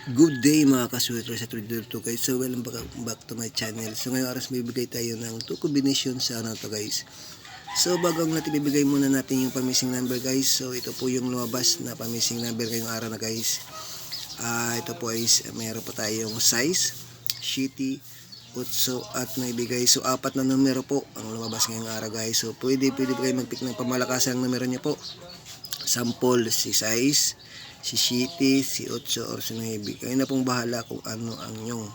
Good day mga kasweater sa Trader 2 guys. So welcome back to my channel. So ngayong oras may bibigay tayo ng 2 combination sa ano to guys. So bago natin bibigay muna natin yung pamissing number guys. So ito po yung lumabas na pamissing number ngayong araw na guys. Ito po ay mayroon pa tayong size, shitty, utso at naibigay. So apat na numero po ang lumabas ngayong araw guys. So pwede po kayo mag-pick ng pamalakas ang numero nyo po. Sample si size, si shitty, si utso or si naibig. Kayo na pong bahala kung ano ang inyong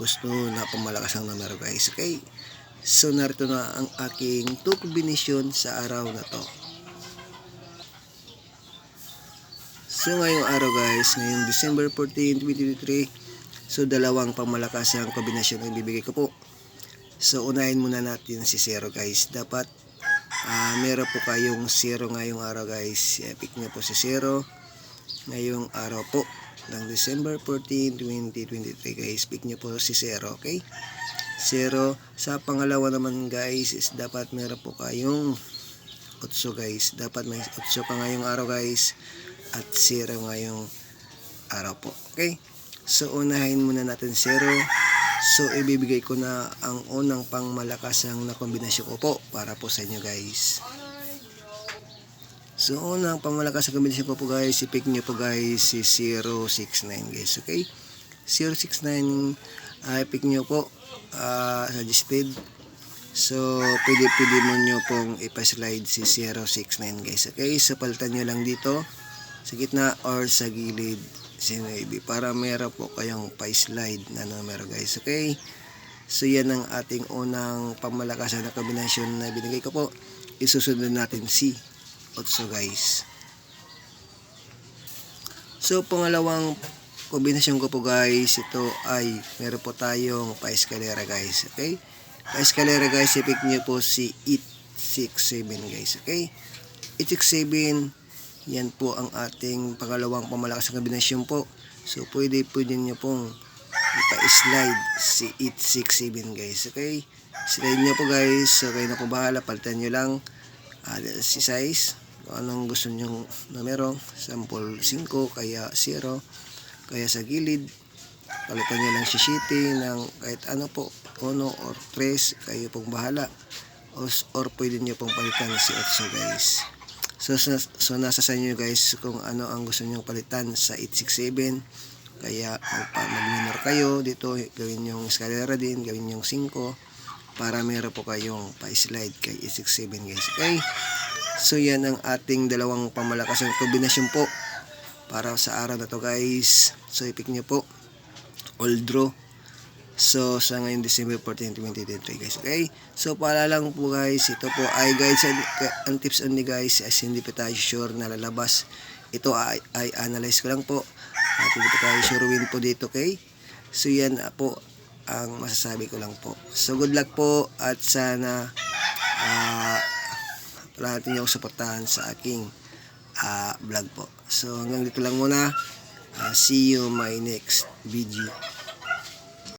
gusto na pamalakas ang numero guys. Okay, so narito na ang aking 2 combination sa araw na to. So ngayong araw guys, ngayong December 14, 2023, so dalawang pamalakas ang kombinasyon ang bibigay ko po. So unahin muna natin si 0 guys. Dapat meron po kayong 0 ngayong araw guys. Pick nyo po si 0 ngayong araw po ng December 14, 2023 guys. Pick nyo po si 0, okay? 0. Sa pangalawa naman guys is dapat meron po kayong 8 guys. Dapat may 8 ka ngayong araw guys at 0 ngayong araw po, okay? So unahin muna natin 0. So ibibigay ko na ang unang pangmalakas na kombinasyon ko po para po sa inyo guys. So unang pangmalakas na kombinasyon ko po guys, i-pick nyo po guys si 069 guys, okay? 069 i-pick nyo po suggested. So pwede mo nyo pong ipa-slide si 069 guys, okay? So palitan nyo lang dito sa gitna or sa gilid si navy para meron po kayong pa-slide na numero guys, okay? So yan ang ating unang pamalakasan na kombinasyon na binigay ko po. Isusunod natin si 8 guys. So pangalawang kombinasyon ko po guys, ito ay meron po tayong pa-escalera guys, okay? Pa-escalera guys, i-pick nyo po si 867 guys, okay? 867, yan po ang ating pangalawang pamalakas na kombinasyon po. So pwede nyo pong ipa-slide si 867 guys, okay? Slide nyo po guys. So kayo na po bahala, palitan nyo lang si size kung anong gusto nyong numero. Sample 5, kaya 0, kaya sa gilid palitan nyo lang si shitty ng kahit ano po, 1 or 3, kayo pong bahala. Or pwede nyo pong palitan si 8 guys. So nasa sa inyo guys kung ano ang gusto nyong palitan sa 867. Kaya mag-minor kayo dito, gawin yung escalera din, gawin yung 5 para meron po kayong pa-slide kay 867 guys, okay? So yan ang ating dalawang pamalakas ng kombinasyon po para sa araw na to guys. So i-pick nyo po all draw. So sa ngayon December 14, 2023 guys, okay? So paalala lang po guys, ito po ay guys ang tips only guys, as hindi pa tayo sure na lalabas. Ito ay analyze ko lang po at hindi pa tayo sure win po dito, okay? So yan po ang masasabi ko lang po. So good luck po at sana palagi niyo suportahan sa aking vlog po. So hanggang dito lang muna. See you my next video.